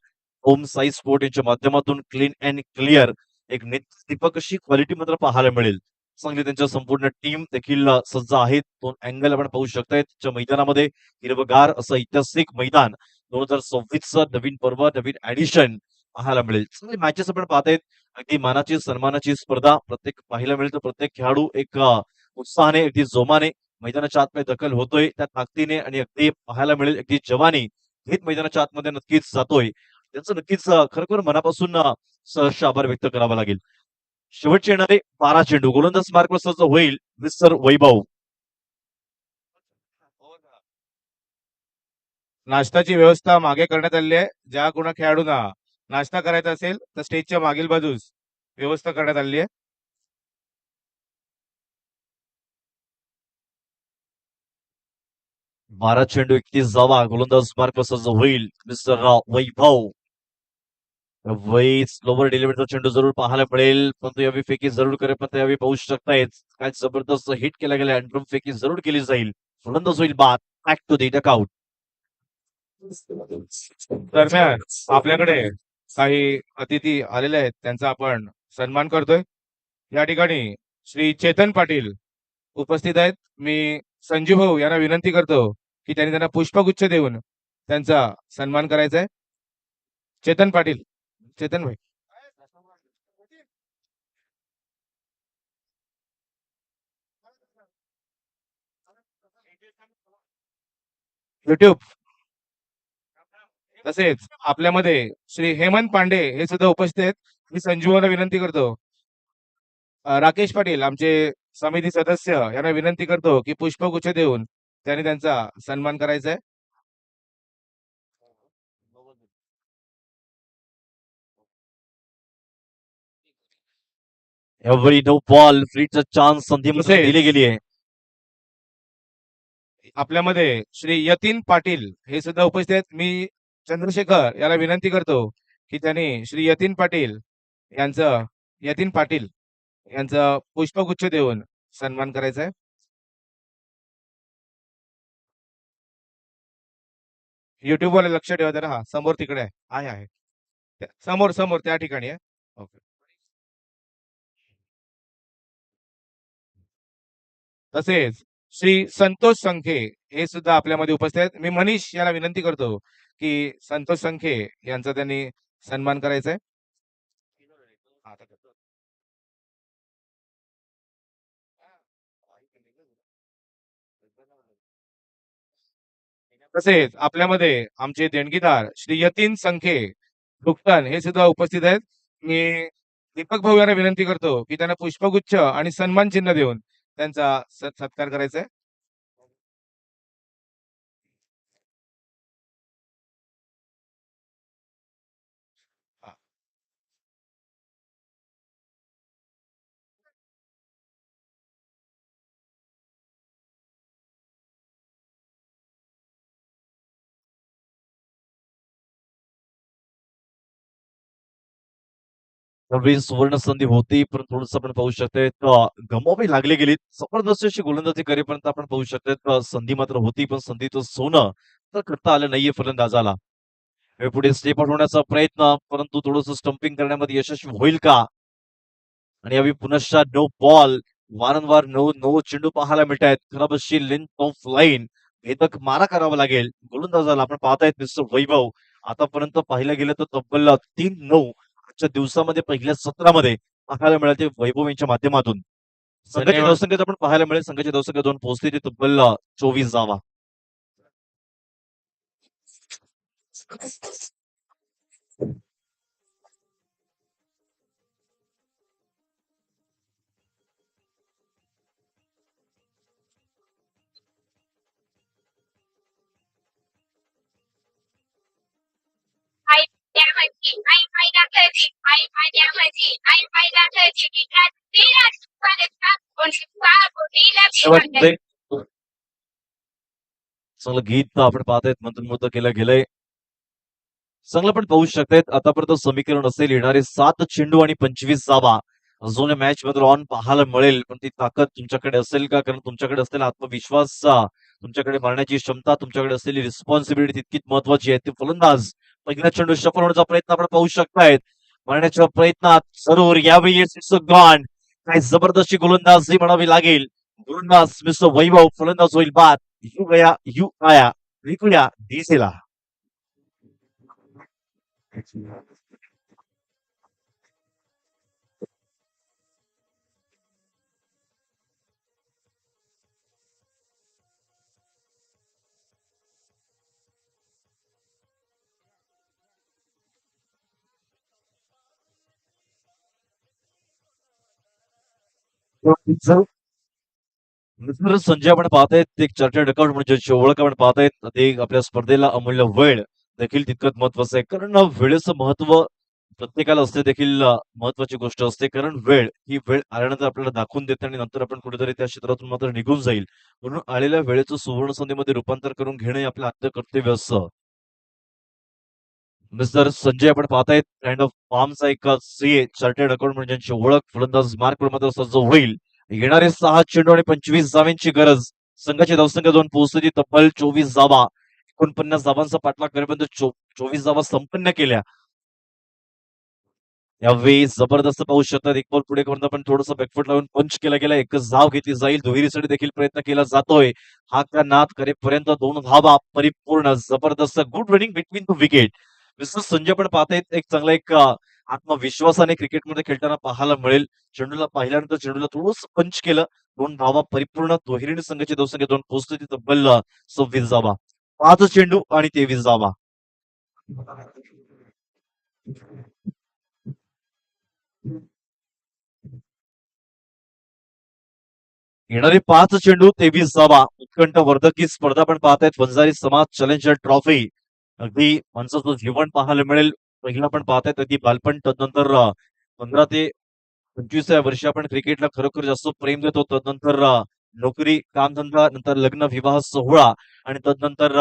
होम साई स्पोर्ट यांच्या माध्यमातून क्लीन अँड क्लिअर एक दीपक अशी क्वालिटी मात्र पाहायला मिळेल. चांगली त्यांच्या संपूर्ण टीम देखील सज्ज आहेत. 2 अँगल आपण पाहू शकतायत. त्या मैदानामध्ये हिरवगार असं ऐतिहासिक मैदान 2026चं नवीन पर्व, नवीन ऍडिशन पाहायला मिळेल. चांगली मॅचेस आपण पाहतायत. अगदी मानाची सन्मानाची स्पर्धा प्रत्येक पाहायला मिळेल. तर प्रत्येक खेळाडू एक उत्साहाने, अगदी जोमाने मैदानाच्या आतमध्ये दखल होतोय. त्या ताकदीने आणि अगदी पाहायला मिळेल अगदी जवानी घेत मैदानाच्या आतमध्ये नक्कीच जातोय. त्यांचं नक्कीच खरोखर मनापासून सहर्ष आभार व्यक्त करावा लागेल. शेवटचे येणारे 12 चेंडू गोलंदाज मार्कवर सज्ज होईल मिस्टर वैभव. नाश्ताची व्यवस्था मागे करण्यात आलेली आहे. ज्या कोणा खेळाडूंना नाश्ता करायचा असेल तर स्टेजच्या मागील बाजूस व्यवस्था करण्यात आलेली आहे. बारा चेंडू 31 धावा. गोलंदाज मार्कवर सज्ज होईल मिस्टर वैभव. वही स्लोवर डिलिव्हरीचा चेंडू जरूर पाहायला मिळेल, परंतु यावेळी फेकी जरूर करेल. पण यावेळी पाहू शकतायत काय जबरदस्त हिट केला गेला. अँड्रम फेकी जरूर केली जाईल. फलंदाज होईल बाद. Back to the dugout. दरम्यान आपल्याकडे काही अतिथी आलेले आहेत, त्यांचा आपण सन्मान करतोय. या ठिकाणी श्री चेतन पाटील उपस्थित आहेत. मी संजू भाऊ यांना विनंती करतो की त्यांनी पुष्पगुच्छ देऊन त्यांचा सन्मान करायचा आहे. चेतन पाटील, चेतन भाई. युट्यूब तसेच आपल्यामध्ये श्री हेमंत पांडे हे सुद्धा उपस्थित आहेत. मी संजूभाऊला विनंती करतो. राकेश पाटील आमचे समिती सदस्य यांना विनंती करतो की पुष्पगुच्छ देऊन त्यांनी त्यांचा सन्मान करायचा आहे. यावेळी नो बॉल फ्रीचा चान्स संधी दिली गेली आहे. आपल्यामध्ये श्री यतीन पाटील हे सुद्धा उपस्थित आहेत. मी चंद्रशेखर याला विनंती करतो की त्यांनी श्री यतीन पाटील यांचं पुष्पगुच्छ देऊन सन्मान करायचा आहे. युट्यूब वाले लक्ष ठेवा जरा. हा समोर तिकडे आहे. समोर समोर त्या ठिकाणी आहे. ओके. तसेच श्री संतोष संखे हे सुद्धा आपल्यामध्ये उपस्थित आहेत. मी मनीष याला विनंती करतो की संतोष संखे यांचा त्यांनी सन्मान करायचा आहे. तसेच आपल्यामध्ये आमचे देणगीदार श्री यतीन संखे भुक्तान हे सुद्धा उपस्थित आहेत. मी दीपक भाऊ यांना विनंती करतो की त्यांना पुष्पगुच्छ आणि सन्मान चिन्ह देऊन त्यांचा सत्कार करायचा आहे. नवीन सुवर्ण संधी होती, पण थोडंसं आपण पाहू शकतोय गमवावी लागली गेली. जबरदस्त अशी गोलंदाजी करेपर्यंत आपण पाहू शकतोय संधी मात्र होती, पण संधीचं सोनं तर करता आलं नाहीये फलंदाजाला. हे पुढे स्टेप आउट होण्याचा प्रयत्न, परंतु थोडंसं स्टंपिंग करण्यामध्ये यशस्वी होईल का? आणि यावेळी पुनश्च नो बॉल, वारंवार नो नो चेंडू पाहायला मिळत आहेत. खराब अशी लेंथ ऑफ लाईन, भेदक मारा करावा लागेल गोलंदाजाला. आपण पाहतायत मिस्टर वैभव आतापर्यंत पाहिलं गेलं तर तब्बल 3-9 आजच्या दिवसामध्ये पहिल्या सत्रामध्ये पाहायला मिळाले वैभव यांच्या माध्यमातून. संघाची धन्यवाद. धावसंख्या आपण पाहायला मिळेल. संघाची धावसंख्या 2 पोहोचते, ते तब्बल 24 धावा. I त्यामध्ये आई फायदा करते आई फायद्यामध्ये आई फायदा करते विराट विराट परत कोणी बोटीला शेवटचे चांगलं गीत आपण पाहतायत, मंत्रमुग्ध केलं गेलंय. चांगलं पण पाहू शकतायत आतापर्यंत समीकरण असेल येणारे 7 चेंडू आणि 25 धावा अजून मॅच मध्ये ऑन पाहायला मिळेल. पण ती ताकद तुमच्याकडे असेल का? कारण तुमच्याकडे असलेला आत्मविश्वास, तुमच्याकडे मारण्याची क्षमता, तुमच्याकडे असलेली रिस्पॉन्सिबिलिटी तितकीच महत्वाची आहे. ते फलंदाज पहिला चेंडू सफल होण्याचा प्रयत्न आपण पाहू शकतायत. मारण्याच्या प्रयत्नात जरूर यावेळी गॉन. काय जबरदस्ती गोलंदाजी म्हणावी लागेल. गोलंदाज मिस्टर वैभव, फलंदाज होईल बाद. यू गया यू आया, विकूया डीजेला. मित्र संजय आपण पाहतायत एक चार्टर्ड अकाउंट म्हणजे ओळख आपण पाहतायत. ते आपल्या स्पर्धेला अमूल्य वेळ देखील तितकंच महत्वाचं आहे. कारण वेळेचं महत्व प्रत्येकाला असते देखील महत्वाची गोष्ट असते. कारण ही वेळ आल्यानंतर आपल्याला दाखवून देते आणि नंतर आपण कुठेतरी त्या क्षेत्रातून मात्र निघून जाईल. म्हणून आलेल्या वेळेचं सुवर्ण संधीमध्ये रूपांतर करून घेणं हे आपलं आद्य कर्तव्य असतं. मिस्टर संजय आपण पाहतायत काइंड ऑफ फॉर्मचा एक सीए चार्टर्ड अकाउंट म्हणजे ज्यांची ओळख फलंदाज मार्क मात्र सज्ज होईल. येणारे 6 चेंडू आणि 25 धावांची गरज. संघाची धावसंख्या 2 पोहोचली, तब्बल 24 धावा. 49 धावांचा पाठलाग करेपर्यंत 24 धावा संपन्न केल्या. यावेळी जबरदस्त पाहू शकतात. एक बॉल पुढे करून आपण थोडंसं बॅकफूट लावून पंच केला गेला. एकच धाव घेतली जाईल. दुहेरीसाठी देखील प्रयत्न केला जातोय. हा का नाद करेपर्यंत 2 धावा परिपूर्ण. जबरदस्त good running between the wicket. Mister Sanjay पण पाहतायत एक चांगला एक आत्मविश्वासाने क्रिकेटमध्ये खेळताना पाहायला मिळेल. चेंडूला पाहिल्यानंतर चेंडूला थोडंसं पंच केलं. 2 धावा परिपूर्ण. दुहेरीने संघाची धावसंख्या 2 पोहोचली, ती तब्बल 26 धावा. 5 चेंडू आणि 23 धावा. येणारे 5 चेंडू 23 धावा. उत्कंठवर्धक ही स्पर्धा पण पाहतायत. वंजारी समाज चॅलेंजर ट्रॉफी अगदी माणसाचं जीवन पाहायला मिळेल. पहिला पण पाहतायत अगदी बालपण, तदनंतर 15 ते 25व्या वर्षी आपण क्रिकेटला खरोखर जास्त प्रेम देतो. तदनंतर नोकरी, कामधंदा, नंतर लग्न, विवाह सोहळा आणि तदनंतर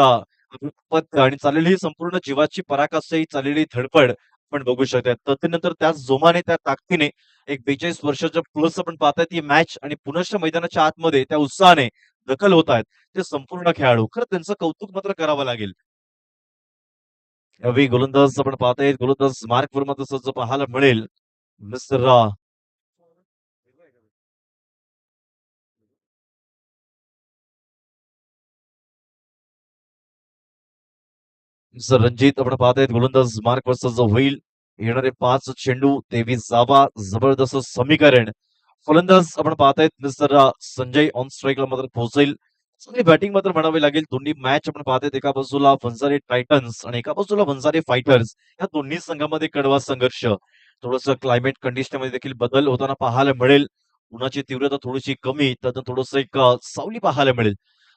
दाम्पत्य आणि चाललेली ही संपूर्ण जीवाची पराकाष्ठा ही चाललेली धडपड आपण बघू शकतो. तदनंतर त्याच जोमाने, त्या ताकदीने एक 42 वर्षाच्या प्लस आपण पाहताय ती मॅच आणि पुनश्च मैदानाच्या आतमध्ये त्या उत्साहाने दखल होत आहेत ते संपूर्ण खेळाडू. खरं त्यांचं कौतुक मात्र करावं लागेल. यावेळी गोलंदाज आपण पाहताय, गोलंदाज मार्क वर्मा तसंच पाहायला मिळेल. मिस्टर रणजित आपण पाहतायत गोलंदाज मार्क वर्सेस होईल. येणारे 5 चेंडू 23 धावा, जबरदस्त समीकरण. फलंदाज आपण पाहतायत मिस्टर संजय ऑन स्ट्राईकला मात्र पोहोचेल. चांगली बॅटिंग मात्र म्हणावी लागेल. दोन्ही मॅच आपण पाहतायत, एका बाजूला वंजारी टायटन्स आणि एका बाजूला वंजारी फायटर्स. या दोन्ही संघामध्ये कडवा संघर्ष. थोडंसं क्लायमेट कंडिशनमध्ये देखील बदल होताना पाहायला मिळेल. उन्हाची तीव्रता थोडीशी कमी, त्यातून थोडंसं एक सावली पाहायला मिळेल.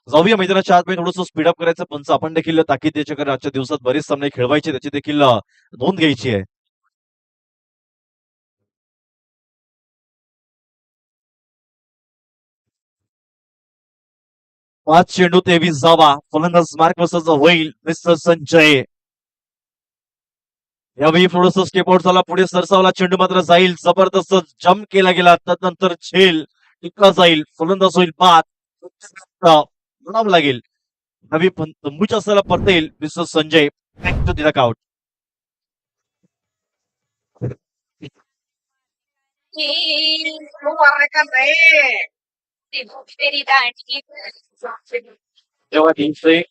जाऊया मैदानाच्या आतमध्ये, थोडंसं स्पीडअप करायचं पंच आपण देखील ताकीद द्यायची, कारण आजच्या दिवसात बरेच सामने खेळवायचे, त्याची देखील नोंद घ्यायची आहे. पाच चेंडू 23 धावा. फलंदाज मार्क वर्सेस होईल मिस्टर संजय. यावेळी थोडंसं स्टेप आउट झाला, पुढे सरसावला, चेंडू मात्र जाईल, जबरदस्त जम्प केला गेला, तदनंतर झेल टिकला जाईल, फलंदाज होईल बाद. म्हणावं लागेल नवी तंबूच्या असलेला परतेल mister Sanjay. Back to the dugout. तेरी दांडी तेव्हा टीमचे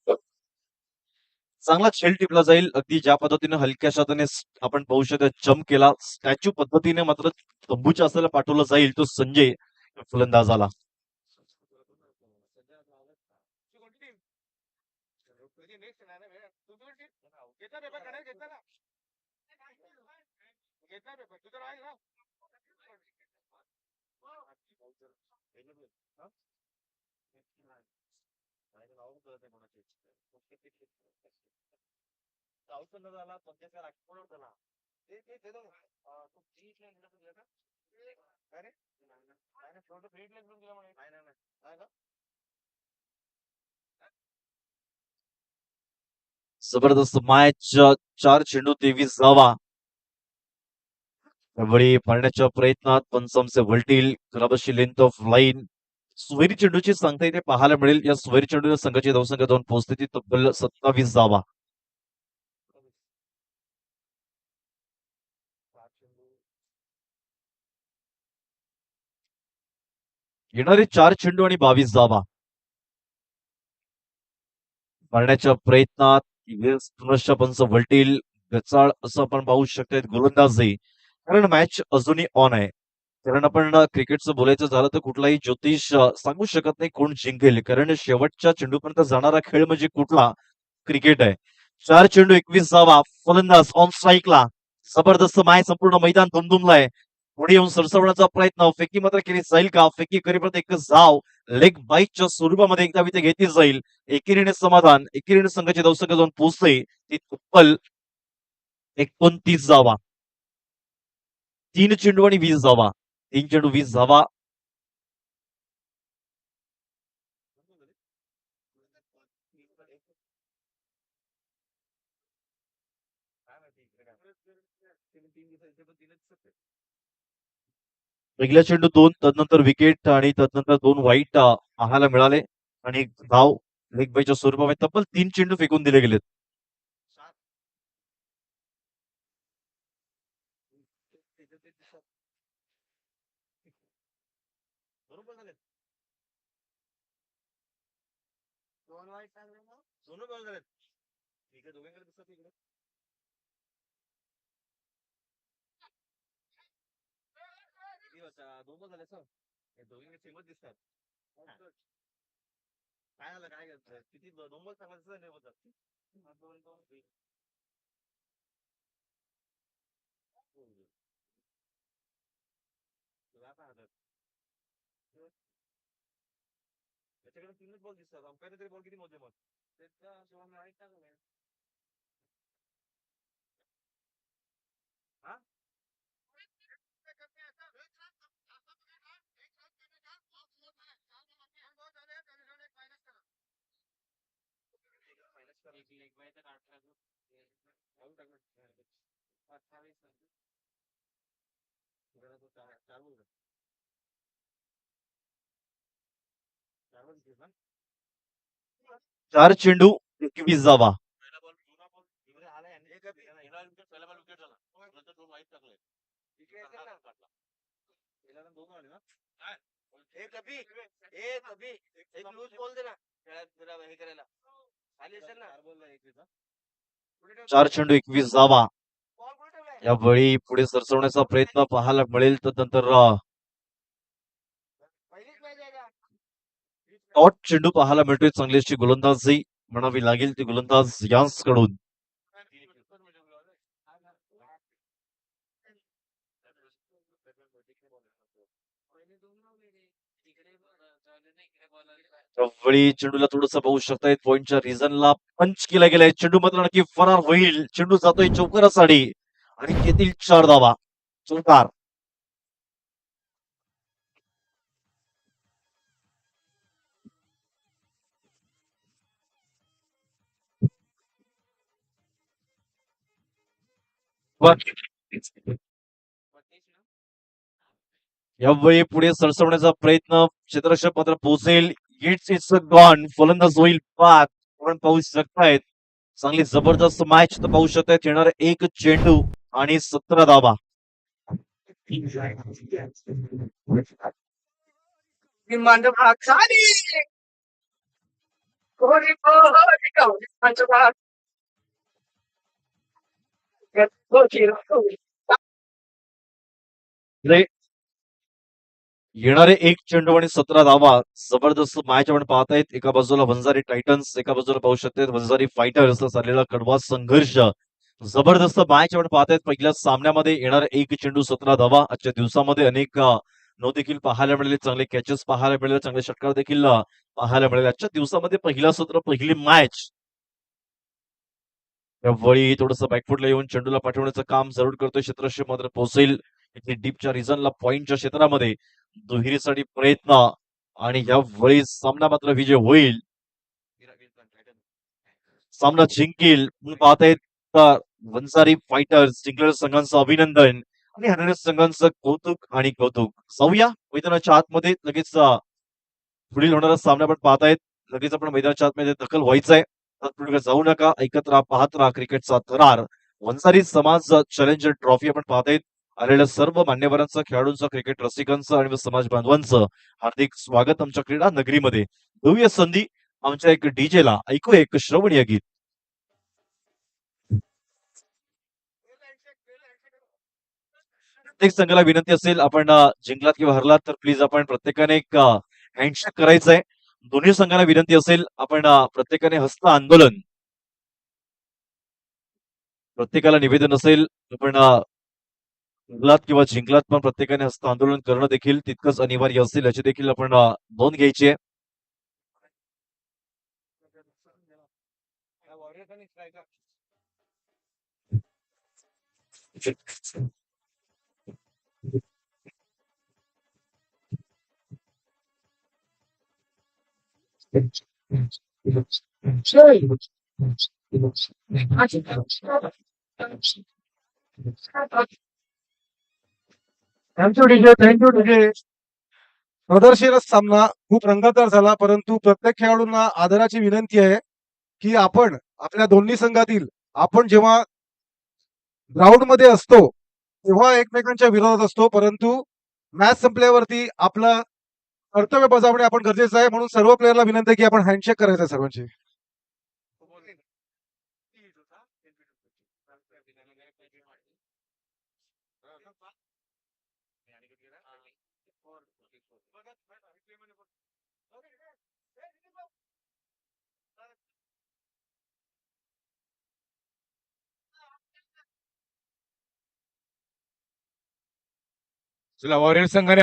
चांगला झेल टिपला जाईल. अगदी ज्या पद्धतीने हलक्याशा हाताने आपण पाहू शकतो जम्प केला, स्टॅच्यू पद्धतीने मात्र तंबूच्या असलेला पाठवला जाईल तो संजय फलंदाजाला. जबरदस्त मॅच. 4 चेंडू 23 धावा. त्यावेळी मारण्याच्या प्रयत्नात पंचांचे वलटील, खराबशी लेंथ ऑफ लाईन. सोयरी चेंडूची सांगता इथे पाहायला मिळेल. या सोयरी चेंडूला संघाची धावसंख्या जाऊन पोहोचते ती तब्बल 27 धावा. येणारे 4 चेंडू आणि 22 धावा. मारण्याच्या प्रयत्नात पुनश्च पंच वलटील, गचाळ असं आपण पाहू शकतोय गोलंदाजी, कारण मॅच अजूनही ऑन आहे. कारण आपण क्रिकेटचं बोलायचं झालं तर कुठलाही ज्योतिष सांगू शकत नाही कोण जिंकेल, कारण शेवटच्या चेंडूपर्यंत जाणारा खेळ म्हणजे कुठला क्रिकेट आहे. 4 चेंडू 21 धावा. फलंदाज ऑन स्ट्राईकला. जबरदस्त माय, संपूर्ण मैदान दुमदुमलाय. पुढे येऊन सरसवण्याचा प्रयत्न, फेकी मात्र केली जाईल का? फेकी करीपर्यंत एकच धाव लेग बाईटच्या स्वरूपामध्ये एकदा इथे घेतली जाईल. एकेरीने समाधान, एकेरीने संघाची धावसंख्या जाऊन पोहोचते ती तब्बल 29 धावा. 3 चेंडू आणि 20 धावा. 3 चेंडू 20 धावा. पहिला चेंडू 2, तदनंतर विकेट आणि तदनंतर 2 वाईट पाहायला मिळाले आणि एक धाव लेग बायच्या स्वरूपामध्ये तब्बल 3 चेंडू फेकून दिले गेलेत. 4 चेंडू 21 धावा. चार चेंडू 21 धावा. यावेळी पुढे सरसवण्याचा प्रयत्न पाहायला मिळेल तर नंतर टॉट चेंडू पाहायला मिळतोय. चांगली अशी गोलंदाजी म्हणावी लागेल ती गोलंदाज यांसकडून. यावेळी चेंडूला थोडंसं पाहू शकतायत पॉइंटच्या रिझनला पंच केला गेलाय. चेंडू मात्र नक्की फरार होईल. चेंडू जातोय चौकारासाठी आणि येथील 4 धावा. चौकार. यावेळी पुढे सरसवण्याचा प्रयत्न क्षेत्ररक्षक मात्र पोहोचेल. It's gone. फलंदाज होईल बाद. आपण पाहू शकतायत चांगली जबरदस्त मॅच तर पाहू शकतायत. येणार एक चेंडू आणि 17 धावा. विमान भाग खाली कोरी कोरी कोरी पंचभाग येणारे एक चेंडू आणि 17 धावा. जबरदस्त मॅच आपण पाहतायत. एका बाजूला वंजारी टायटन्स, एका बाजूला पाहू शकतात वंजारी फायटर्स चाललेला कडवा संघर्ष. जबरदस्त मॅच आपण पाहतायत. पहिल्या सामन्यामध्ये येणारे एक चेंडू 17 धावा. आजच्या दिवसामध्ये अनेक नो देखील पाहायला मिळाले. चांगले कॅचेस पाहायला मिळाले. चांगले षटकार देखील पाहायला मिळाले. आजच्या दिवसामध्ये पहिला सत्र पहिली मॅच. त्यावेळी थोडंसं बॅकफुटला येऊन चेंडूला पाठवण्याचं काम जरूर करतोय. क्षेत्ररक्षक मात्र पोहोचेल इथे डीपच्या रिझनला पॉइंटच्या क्षेत्रामध्ये. दुहेरीसाठी प्रयत्न आणि यावेळी सामना मात्र विजय होईल. सामना जिंकेल पाहतायत वंजारी फायटर्स. जिंकलेल्या संघांचं अभिनंदन आणि हरणाऱ्या संघांचं कौतुक आणि कौतुक. जाऊया मैदानाच्या आतमध्ये. लगेच पुढील होणारा सामना आपण पाहतायत. लगेच आपण मैदानाच्या आतमध्ये दखल व्हायचंय. पुढे जाऊ नका. ऐकत राहा, पाहत राहा क्रिकेटचा थरार. वंजारी समाज चॅलेंजर ट्रॉफी आपण पाहतायत. आलेल्या सर्व मान्यवरांचं, खेळाडूंचं, क्रिकेट रसिकांचं आणि समाज बांधवांचं हार्दिक स्वागत आमच्या क्रीडा नगरीमध्ये. देऊया संधी आमच्या एक डीजेला. ऐकूया एक श्रवणीय गीत. प्रत्येक संघाला विनंती असेल आपण जिंकलात किंवा हरलात तर प्लीज आपण प्रत्येकाने एक हँडशेक करायचंय. दोन्ही संघांना विनंती असेल आपण प्रत्येकाने हस्त आंदोलन. प्रत्येकाला निवेदन असेल आपण हरलात किंवा जिंकलात पण प्रत्येकाने हस्त आंदोलन करणं देखील तितकंच अनिवार्य असेल याची देखील आपण नोंद घ्यायची आहे. Thank you DJ. Thank you DJ. प्रदर्शनच सामना खूप रंगतदार झाला, परंतु प्रत्येक खेळाडूंना आदराची विनंती आहे की आपण आपल्या दोन्ही संघातील आपण जेव्हा ग्राउंड मध्ये असतो तेव्हा एकमेकांच्या विरोधात असतो, परंतु मॅच संपल्यावरती आपलं कर्तव्य बजावणे आपण गरजेचं आहे. म्हणून सर्व प्लेयरला विनंती आहे की आपण हँडशेक करायचं आहे सर्वांची. चला वॉरियर संघाने